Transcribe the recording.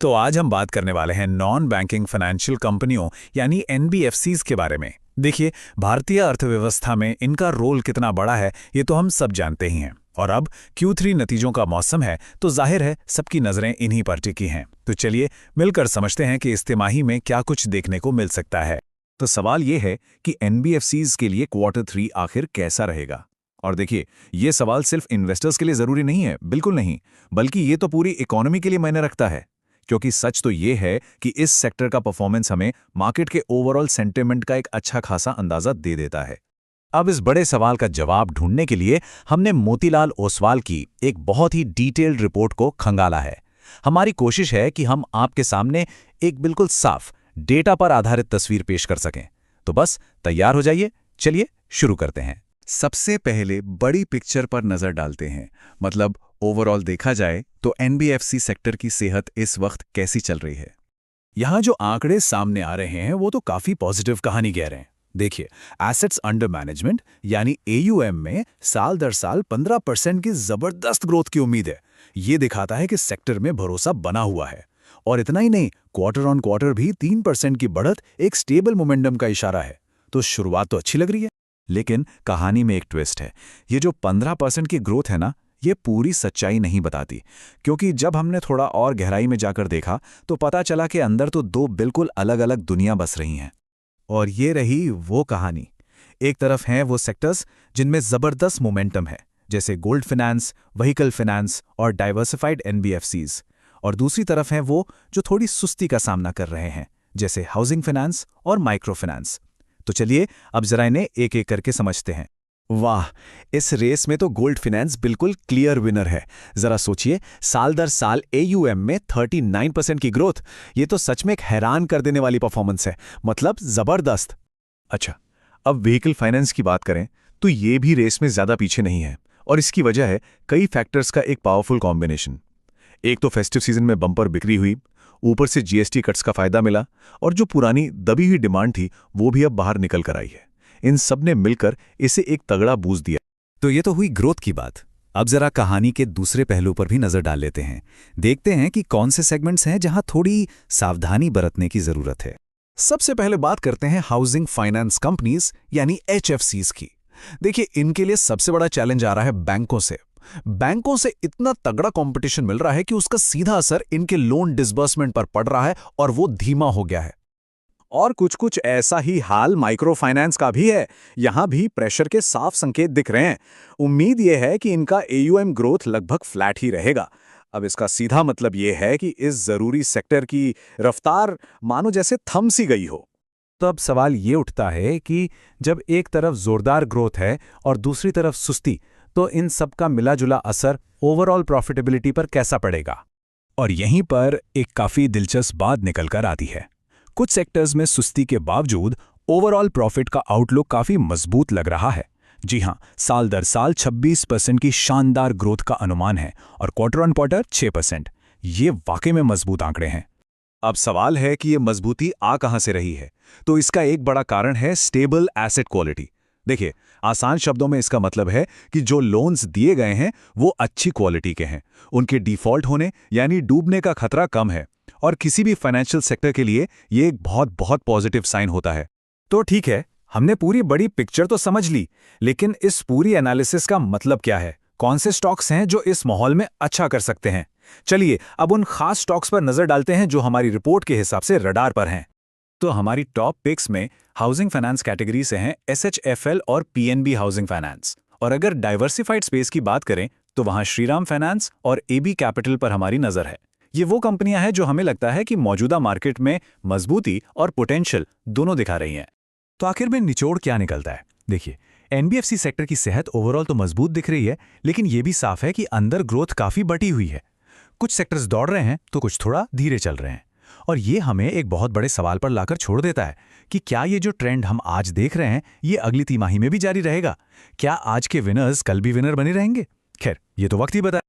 तो आज हम बात करने वाले हैं नॉन बैंकिंग फाइनेंशियल कंपनियों यानी एनबीएफसीज के बारे में। देखिए, भारतीय अर्थव्यवस्था में इनका रोल कितना बड़ा है ये तो हम सब जानते ही हैं। और अब Q3 नतीजों का मौसम है तो जाहिर है सबकी नज़रें इन्हीं पर टिकी हैं। तो चलिए मिलकर समझते हैं कि इस तिमाही में क्या कुछ देखने को मिल सकता है। तो सवाल ये है कि एनबीएफसीज के लिए Q3 आखिर कैसा रहेगा। और देखिए, ये सवाल सिर्फ इन्वेस्टर्स के लिए ज़रूरी नहीं है, बिल्कुल नहीं, बल्कि ये तो पूरी इकोनॉमी के लिए मायने रखता है। क्योंकि सच तो ये है कि इस सेक्टर का परफॉर्मेंस हमें मार्केट के ओवरऑल सेंटिमेंट का एक अच्छा खासा अंदाजा दे देता है। अब इस बड़े सवाल का जवाब ढूंढने के लिए हमने मोतीलाल ओसवाल की एक बहुत ही डिटेल्ड रिपोर्ट को खंगाला है। हमारी कोशिश है कि हम आपके सामने एक बिल्कुल साफ डेटा पर आधारित तस्वीर पेश कर सकें। तो बस तैयार हो जाइए, चलिए शुरू करते हैं। सबसे पहले बड़ी पिक्चर पर नजर डालते हैं, मतलब ओवरऑल देखा जाए तो एनबीएफसी सेक्टर की सेहत इस वक्त कैसी चल रही है। यहाँ जो आंकड़े सामने आ रहे हैं वो तो काफी पॉजिटिव कहानी कह रहे हैं। देखिए, एसेट्स अंडर मैनेजमेंट यानी AUM में साल दर साल 15% की जबरदस्त ग्रोथ की उम्मीद है। ये दिखाता है कि सेक्टर में भरोसा बना हुआ है। और इतना ही नहीं, क्वार्टर ऑन क्वार्टर भी 3% की बढ़त एक स्टेबल मोमेंटम का इशारा है। तो शुरुआत तो अच्छी लग रही है। लेकिन कहानी में एक ट्विस्ट है। ये जो 15% की ग्रोथ है ना, ये पूरी सच्चाई नहीं बताती। क्योंकि जब हमने थोड़ा और गहराई में जाकर देखा तो पता चला कि अंदर तो दो बिल्कुल अलग अलग दुनिया बस रही हैं। और ये रही वो कहानी। एक तरफ हैं वो सेक्टर्स जिनमें जबरदस्त मोमेंटम है, जैसे गोल्ड फाइनेंस, व्हीकल फाइनेंस और डाइवर्सिफाइड एनबीएफसीज। और दूसरी तरफ हैं वो जो थोड़ी सुस्ती का सामना कर रहे हैं, जैसे हाउसिंग फाइनेंस और माइक्रो फाइनेंस। तो चलिए अब जरा इन्हें एक एक करके समझते हैं। वाह, इस रेस में तो गोल्ड फाइनेंस बिल्कुल क्लियर विनर है। जरा सोचिए, साल दर साल AUM में 39% की ग्रोथ। ये तो सच में एक हैरान कर देने वाली परफॉर्मेंस है, मतलब जबरदस्त। अच्छा, अब व्हीकल फाइनेंस की बात करें तो ये भी रेस में ज्यादा पीछे नहीं है। और इसकी वजह है कई फैक्टर्स का एक पावरफुल कॉम्बिनेशन। एक तो फेस्टिव सीजन में बम्पर बिक्री हुई, ऊपर से GST कट्स का फायदा मिला, और जो पुरानी दबी हुई डिमांड थी वो भी अब बाहर निकल कर आई है। इन सब ने मिलकर इसे एक तगड़ा बूस्ट दिया। तो ये तो हुई ग्रोथ की बात। अब जरा कहानी के दूसरे पहलू पर भी नजर डाल लेते हैं। देखते हैं कि कौन से सेगमेंट्स हैं जहां थोड़ी सावधानी बरतने की जरूरत है। सबसे पहले बात करते हैं हाउसिंग फाइनेंस कंपनीज यानी HFCs की। देखिए, इनके लिए सबसे बड़ा चैलेंज आ रहा है बैंकों से। बैंकों से इतना तगड़ा कंपटीशन मिल रहा है कि उसका सीधा असर इनके लोन डिसबर्समेंट पर पड़ रहा है और वो धीमा हो गया है। और कुछ ऐसा ही हाल माइक्रो फाइनेंस का भी है। यहां भी प्रेशर के साफ संकेत दिख रहे हैं। उम्मीद यह है कि इनका AUM ग्रोथ लगभग फ्लैट ही रहेगा। अब इसका सीधा मतलब यह है कि इस जरूरी सेक्टर की रफ्तार मानो जैसे थम सी गई हो। तो अब सवाल ये उठता है कि जब एक तरफ जोरदार ग्रोथ है और दूसरी तरफ सुस्ती, तो इन सब का मिला-जुला असर ओवरऑल प्रॉफिटेबिलिटी पर कैसा पड़ेगा। और यहीं पर एक काफी दिलचस्प बात निकल कर आती है। कुछ सेक्टर्स में सुस्ती के बावजूद ओवरऑल प्रॉफिट का आउटलुक काफी मजबूत लग रहा है। जी हां, साल दर साल 26% की शानदार ग्रोथ का अनुमान है और क्वार्टर ऑन क्वार्टर 6%। ये वाकई में मजबूत आंकड़े हैं। अब सवाल है कि ये मजबूती आ कहां से रही है। तो इसका एक बड़ा कारण है स्टेबल एसेट क्वालिटी। देखिए, आसान शब्दों में इसका मतलब है कि जो लोन्स दिए गए हैं वो अच्छी क्वालिटी के हैं, उनके डिफॉल्ट होने यानी डूबने का खतरा कम है। और किसी भी फाइनेंशियल सेक्टर के लिए ये एक बहुत बहुत पॉजिटिव साइन होता है। तो ठीक है, हमने पूरी बड़ी पिक्चर तो समझ ली, लेकिन इस पूरी एनालिसिस का मतलब क्या है? कौन से स्टॉक्स हैं जो इस माहौल में अच्छा कर सकते हैं? चलिए अब उन खास स्टॉक्स पर नजर डालते हैं जो हमारी रिपोर्ट के हिसाब से रडार पर हैं। तो हमारी टॉप पिक्स में हाउसिंग फाइनेंस कैटेगरी से हैं SHFL और PNB हाउसिंग फाइनेंस। और अगर डाइवर्सिफाइड स्पेस की बात करें तो वहां श्रीराम फाइनेंस और AB कैपिटल पर हमारी नजर है। ये वो कंपनियां हैं जो हमें लगता है कि मौजूदा मार्केट में मजबूती और पोटेंशियल दोनों दिखा रही हैं। तो आखिर में निचोड़ क्या निकलता है? देखिए, एनबीएफसी सेक्टर की सेहत ओवरऑल तो मजबूत दिख रही है, लेकिन यह भी साफ है कि अंदर ग्रोथ काफी बटी हुई है। कुछ सेक्टर्स दौड़ रहे हैं तो कुछ थोड़ा धीरे चल रहे हैं। और ये हमें एक बहुत बड़े सवाल पर लाकर छोड़ देता है कि क्या ये जो ट्रेंड हम आज देख रहे हैं ये अगली तिमाही में भी जारी रहेगा? क्या आज के विनर्स कल भी विनर बने रहेंगे? खैर, ये तो वक्त ही बताए।